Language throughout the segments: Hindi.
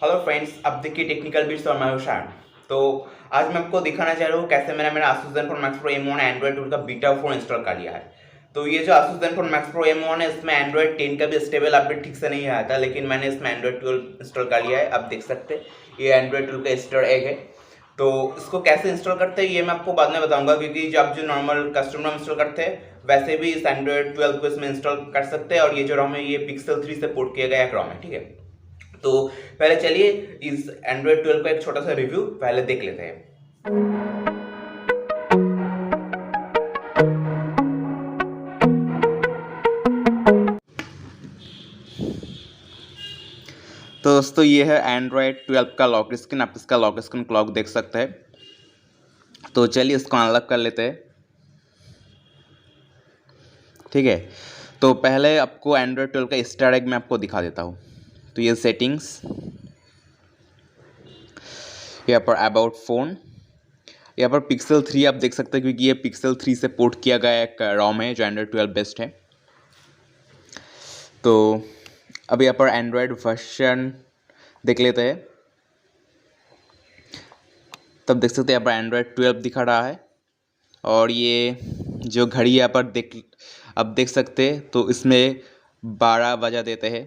हेलो फ्रेंड्स, अब देखिए टेक्निकल बिट्स और मैं हुशार। तो आज मैं आपको दिखाना चाह रहा हूँ कैसे मैंने मेरा Asus Zenfone Max Pro M1 Android tool का बीटा 4 इंस्टॉल कर लिया है। तो ये जो Asus Zenfone Max Pro M1 है, इसमें एंड्रॉइड 10 का भी स्टेबल अपडेट ठीक से नहीं आया था, लेकिन मैंने इसमें एंड्रॉइड 12 इंस्टॉल कर लिया है। आप देख सकते हैं ये एंड्रॉइड टूल का ईस्टर एग है। तो इसको कैसे इंस्टॉल करते हैं ये मैं आपको बाद में बताऊंगा, क्योंकि जब जो नॉर्मल कस्टमर इंस्टॉल करते हैं वैसे भी इस एंड्रॉइड 12 को इसमें इंस्टॉल कर सकते हैं। और ये जो रोम है ये Pixel 3 से पोर्ट किया गया एक रोम है, ठीक है। तो पहले चलिए इस एंड्रॉइड 12 का एक छोटा सा रिव्यू पहले देख लेते हैं। तो दोस्तों ये है एंड्रॉइड 12 का लॉक स्क्रीन। आप इसका लॉक स्क्रीन क्लॉक देख सकते हैं। तो चलिए इसको अनलॉक कर लेते हैं, ठीक है। तो पहले आपको एंड्रॉइड 12 का स्टार एग मैं आपको दिखा देता हूँ। तो ये सेटिंग्स, यहाँ पर अबाउट फ़ोन, यहाँ पर पिक्सल 3 आप देख सकते हैं, क्योंकि ये पिक्सल 3 से पोर्ट किया गया एक रोम है जो एंड्रॉइड 12 बेस्ड है। तो अब यहाँ पर एंड्रॉयड वर्जन देख लेते हैं। तब देख सकते हैं यहाँ पर एंड्रॉयड 12 दिखा रहा है। और ये जो घड़ी यहाँ पर अब देख सकते हैं, तो इसमें 12 बजा देते हैं।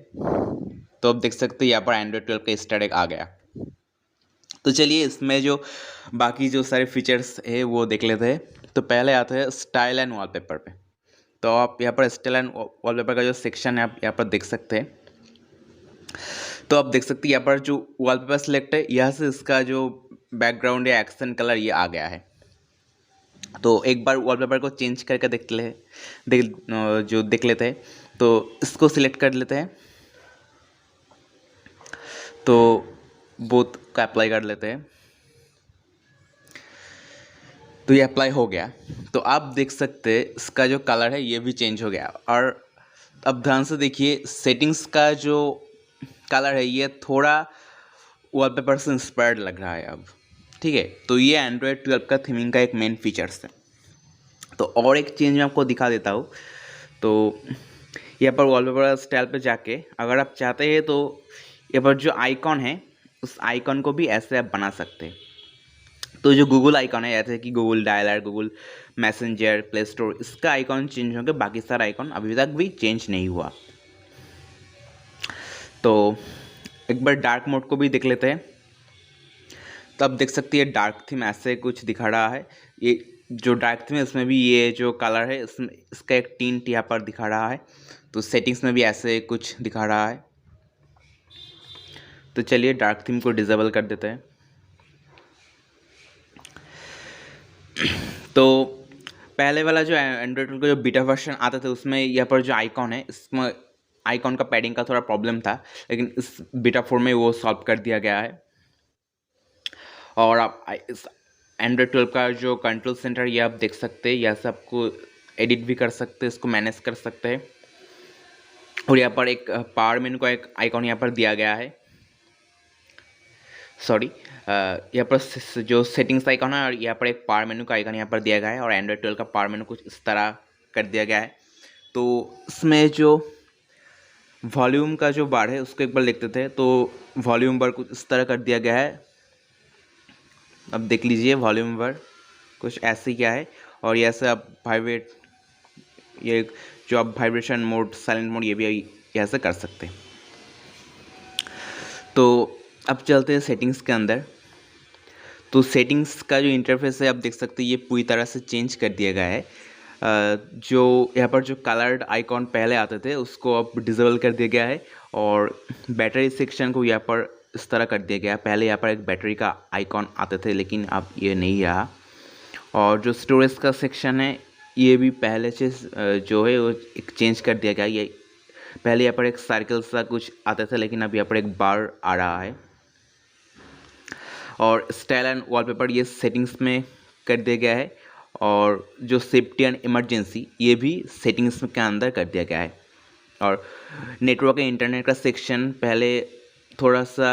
तो अब देख सकते हैं यहाँ पर एंड्रॉयड 12 का स्टार एग आ गया। तो चलिए इसमें जो बाकी जो सारे फीचर्स है वो देख लेते हैं। तो पहले आते हैं स्टाइल एंड वॉलपेपर पे। तो आप यहाँ पर स्टाइल एंड वॉलपेपर का जो सेक्शन है आप यहाँ पर देख सकते हैं। तो आप देख सकते हैं यहाँ पर जो वॉलपेपर सिलेक्ट है, यहाँ से इसका जो बैकग्राउंड या एक्सेंट कलर ये आ गया है। तो एक बार वॉलपेपर को चेंज करके देख लेते हैं। तो इसको सिलेक्ट कर लेते हैं, तो बोथ का अप्लाई कर लेते हैं। तो ये अप्लाई हो गया। तो आप देख सकते हैं इसका जो कलर है ये भी चेंज हो गया। और अब ध्यान से देखिए, सेटिंग्स का जो कलर है ये थोड़ा वॉलपेपर से इंस्पायर्ड लग रहा है अब, ठीक है। तो ये एंड्रॉयड 12 का थीमिंग का एक मेन फीचर्स है। तो और एक चेंज मैं आपको दिखा देता हूँ। तो यहाँ पर वॉलपेपर स्टाइल पे जाके अगर आप चाहते हैं तो यहाँ पर जो आइकॉन है उस आइकॉन को भी ऐसे आप बना सकते हैं। तो जो गूगल आइकॉन है, जैसे कि Google dialer, Google messenger, play store, इसका आइकॉन चेंज होंगे, बाकी सारा आइकॉन अभी तक भी चेंज नहीं हुआ। तो एक बार डार्क मोड को भी देख लेते हैं। तो आप देख सकते हैं डार्क थीम ऐसे कुछ दिखा रहा है। ये जो डार्क थीम है इसमें भी ये जो कलर है इसमें इसका एक टिंट यहाँ पर दिखा रहा है। तो सेटिंग्स में भी ऐसे कुछ दिखा रहा है। तो चलिए डार्क थीम को डिसेबल कर देते हैं। तो पहले वाला जो एंड्रॉइड का जो बीटा वर्जन आता था उसमें यहाँ पर जो आइकॉन है इसमें आइकॉन का पैडिंग का थोड़ा प्रॉब्लम था, लेकिन इस बीटा 4 में वो सॉल्व कर दिया गया है। और आप इस एंड्रॉइड 12 का जो कंट्रोल सेंटर ये आप देख सकते हैं, यहाँ से आपको एडिट भी कर सकते हैं, इसको मैनेज कर सकते हैं। और यहाँ पर एक पावर मेनू का एक आइकॉन यहाँ पर दिया गया है। सॉरी, यहाँ पर जो सेटिंग्स आइकॉन है और यहाँ पर एक पावर मेनू का आइकॉन यहाँ पर दिया गया है। और एंड्रॉइड 12 का पावर मेनू कुछ इस तरह कर दिया गया है। तो इसमें जो वॉल्यूम का जो बार है उसको एक बार लिखते थे, तो वॉल्यूम बार कुछ इस तरह कर दिया गया है। अब देख लीजिए वॉल्यूम बार कुछ ऐसे क्या है। और ये ऐसे आप वाइब्रेट, ये जो आप वाइब्रेशन मोड, साइलेंट मोड, ये भी यहाँ से कर सकते हैं। तो अब चलते हैं सेटिंग्स के अंदर। तो सेटिंग्स का जो इंटरफेस है आप देख सकते हैं ये पूरी तरह से चेंज कर दिया गया है। जो यहाँ पर जो कलर्ड आइकॉन पहले आते थे उसको अब डिसेबल कर दिया गया है। और बैटरी सेक्शन को यहाँ पर इस तरह कर दिया गया है। पहले यहाँ पर एक बैटरी का आइकॉन आते थे, लेकिन अब ये नहीं रहा। और जो स्टोरेज का सेक्शन है ये भी पहले से जो है वो एक चेंज कर दिया गया। ये पहले यहाँ पर एक सर्कल सा कुछ आता था, लेकिन अब यहाँ पर एक बार आ रहा है। और स्टाइल एंड वॉलपेपर ये सेटिंग्स में कर दिया गया है। और जो सेफ्टी एंड इमरजेंसी ये भी सेटिंग्स के अंदर कर दिया गया है। और नेटवर्क एंड इंटरनेट का सेक्शन पहले थोड़ा सा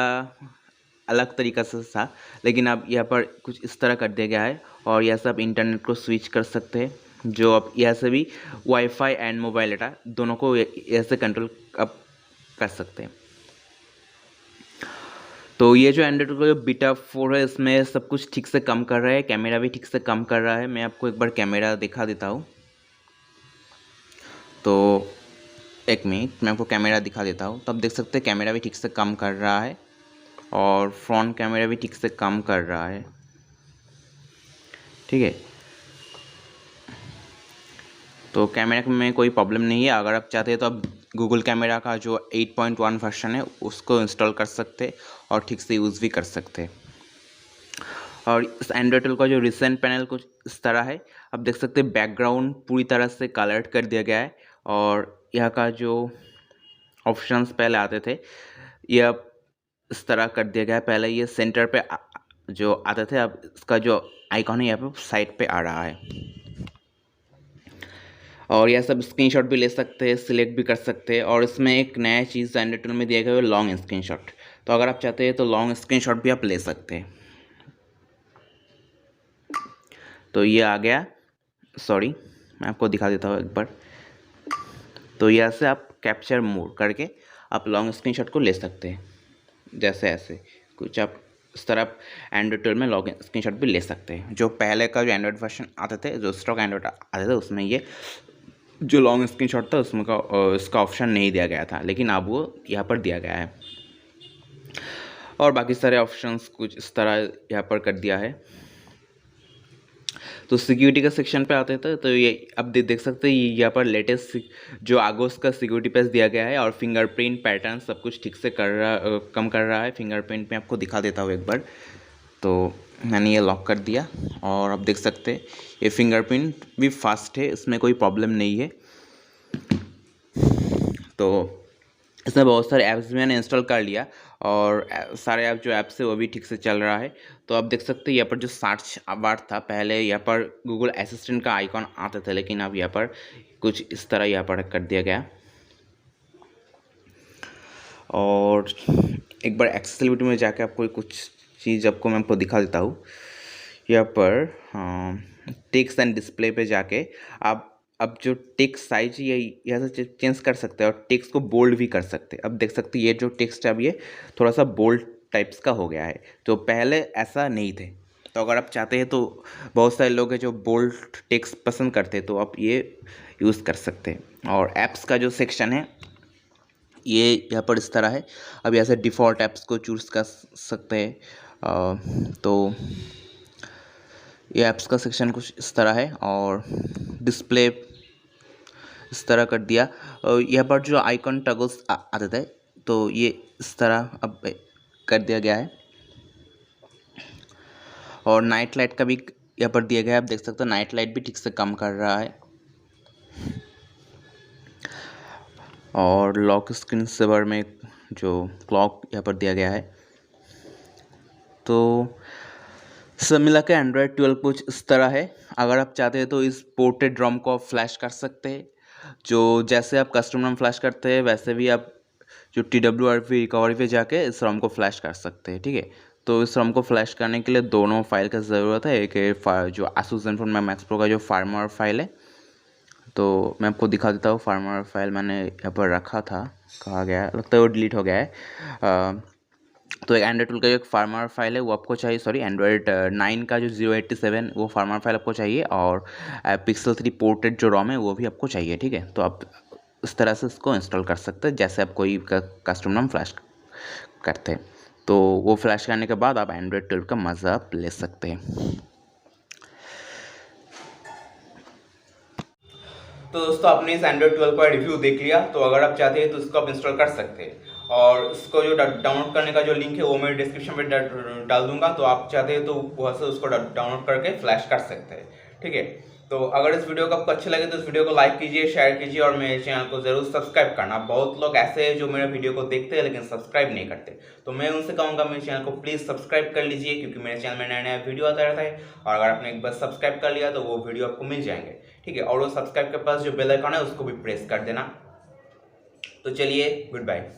अलग तरीका से था, लेकिन अब यहाँ पर कुछ इस तरह कर दिया गया है। और यहाँ से आप इंटरनेट को स्विच कर सकते हैं, जो आप यहाँ से भी वाईफाई एंड मोबाइल डाटा दोनों को यहाँ से कंट्रोल आप कर सकते हैं। तो ये जो एंड्रॉइड का जो बीटा 4 है इसमें सब कुछ ठीक से काम कर रहा है, कैमरा भी ठीक से काम कर रहा है। मैं आपको एक बार कैमरा दिखा देता हूँ। तो एक मिनट, मैं आपको कैमरा दिखा देता हूँ। तो आप देख सकते हैं कैमरा भी ठीक से काम कर रहा है और फ्रंट कैमरा भी ठीक से काम कर रहा है, ठीक है। तो कैमरा में कोई प्रॉब्लम नहीं है। अगर आप चाहते हैं तो आप गूगल कैमरा का जो 8.1 वर्जन है उसको इंस्टॉल कर सकते हैं और ठीक से यूज़ भी कर सकते हैं। और इस एंड्रॉइड 12 का जो रिसेंट पैनल कुछ इस तरह है। आप देख सकते हैं बैकग्राउंड पूरी तरह से कलर्ड कर दिया गया है और यहाँ का जो ऑप्शंस पहले आते थे ये अब इस तरह कर दिया गया है। पहले ये सेंटर पे जो आते थे, अब इसका जो आइकॉन है यहाँ पे साइड पे आ रहा है। और यह सब स्क्रीनशॉट भी ले सकते हैं, सिलेक्ट भी कर सकते हैं। और इसमें एक नया चीज़ एंड्रॉइड 12 में दिया गया है लॉन्ग स्क्रीनशॉट। तो अगर आप चाहते हैं तो लॉन्ग स्क्रीनशॉट भी आप ले सकते हैं। तो ये आ गया, सॉरी मैं आपको दिखा देता हूँ एक बार। तो यहाँ से आप कैप्चर मोड करके आप लॉन्ग स्क्रीनशॉट को ले सकते हैं, जैसे ऐसे कुछ आप इस तरह एंड्रॉइड 12 में लॉन्ग स्क्रीनशॉट भी ले सकते हैं। जो पहले का जो एंड्रॉइड वर्जन आते थे, जो स्टॉक एंड्रॉइड आते थे, उसमें ये जो लॉन्ग स्क्रीनशॉट था उसमें इसका ऑप्शन नहीं दिया गया था, लेकिन अब वो यहाँ पर दिया गया है। और बाकी सारे ऑप्शंस कुछ इस तरह यहाँ पर कर दिया है। तो सिक्योरिटी का सेक्शन पे आते थे तो ये अब देख सकते हैं यहाँ पर लेटेस्ट जो आगोस का सिक्योरिटी पैच दिया गया है और फिंगरप्रिंट पैटर्न सब कुछ ठीक से कम कर रहा है। फिंगरप्रिंट में आपको दिखा देता हूँ एक बार। तो मैंने ये लॉक कर दिया और आप देख सकते हैं ये फिंगरप्रिंट भी फास्ट है, इसमें कोई प्रॉब्लम नहीं है। तो इसमें बहुत सारे ऐप्स भी मैंने इंस्टॉल कर लिया और सारे ऐप जो ऐप्स है वो भी ठीक से चल रहा है। तो आप देख सकते हैं यहाँ पर जो सर्च बार था, पहले यहाँ पर गूगल असिस्टेंट का आइकॉन आता था, लेकिन अब यहाँ पर कुछ इस तरह यहाँ पर कर दिया गया। और एक बार एक्सेसिबिलिटी में जाके आपको कुछ चीज़ मैं आपको दिखा देता हूँ। यहाँ पर टेक्स्ट एंड डिस्प्ले पे जाके आप अब जो टेक्स्ट साइज है यहाँ से चेंज कर सकते हैं और टेक्स्ट को बोल्ड भी कर सकते हैं। अब देख सकते हैं ये जो टेक्स्ट है अब ये थोड़ा सा बोल्ड टाइप्स का हो गया है, तो पहले ऐसा नहीं थे। तो अगर आप चाहते हैं तो बहुत सारे लोग हैं जो बोल्ड टेक्स्ट पसंद करते हैं, तो आप ये यूज़ कर सकते हैं। और ऐप्स का जो सेक्शन है ये यहाँ पर इस तरह है। अब यहाँ से डिफ़ॉल्ट ऐप्स को चूज़ कर सकते हैं। तो ये ऐप्स का सेक्शन कुछ इस तरह है और डिस्प्ले इस तरह कर दिया। यहाँ पर जो आइकॉन टगल्स आते थे तो ये इस तरह अब कर दिया गया है। और नाइट लाइट का भी यहाँ पर दिया गया है। आप देख सकते हो नाइट लाइट भी ठीक से काम कर रहा है। और लॉक स्क्रीन सेवर में जो क्लॉक यहाँ पर दिया गया है। तो सब मिला के एंड्रॉयड 12 कुछ इस तरह है। अगर आप चाहते हैं तो इस पोर्टेड रोम को आप फ्लैश कर सकते हैं। जो जैसे आप कस्टम रोम फ्लैश करते हैं वैसे भी आप जो TWRP रिकवरी पे जाके इस रोम को फ्लैश कर सकते हैं, ठीक है। तो इस रोम को फ्लैश करने के लिए दोनों फाइल का ज़रूरत है। एक है जो ASUS ZenFone Max Pro का जो फार्मर फाइल है, तो मैं आपको दिखा देता हूँ। फार्मर फाइल मैंने यहाँ पर रखा था, कहा गया लगता है वो डिलीट हो गया है। तो एक एंड्रॉइड 12 का जो एक फार्मर फाइल है वो आपको चाहिए, सॉरी एंड्रॉइड 9 का जो 087 वो फार्मर फाइल आपको चाहिए। और पिक्सल 3 पोर्टेड जो रोम है वो भी आपको चाहिए, ठीक है। तो आप इस तरह से इसको इंस्टॉल कर सकते हैं जैसे आप कोई कस्टम रोम फ्लैश करते हैं। तो वो फ्लैश करने के बाद आप एंड्रॉइड 12 का मज़ा आप ले सकते हैं। तो दोस्तों आपने इस एंड्रॉइड 12 का रिव्यू देख लिया। तो अगर आप चाहते हैं तो इसको आप इंस्टॉल कर सकते हैं और इसको जो डाउनलोड करने का जो लिंक है वो मैं डिस्क्रिप्शन में डाल दूंगा। तो आप चाहते हैं तो वहाँ से उसको डाउनलोड करके फ्लैश कर सकते हैं, ठीक है। तो अगर इस वीडियो को आपको अच्छे लगे तो इस वीडियो को लाइक कीजिए, शेयर कीजिए और मेरे चैनल को जरूर सब्सक्राइब करना। बहुत लोग ऐसे हैं जो मेरे वीडियो को देखते हैं लेकिन सब्सक्राइब नहीं करते, तो मैं उनसे कहूँगा मेरे चैनल को प्लीज़ सब्सक्राइब कर लीजिए, क्योंकि मेरे चैनल में नया नया वीडियो आता रहता है। और अगर आपने एक बार सब्सक्राइब कर लिया तो वो वीडियो आपको मिल जाएंगे, ठीक है। और वो सब्सक्राइब के पास जो बेल आइकन है उसको भी प्रेस कर देना। तो चलिए, गुड बाय।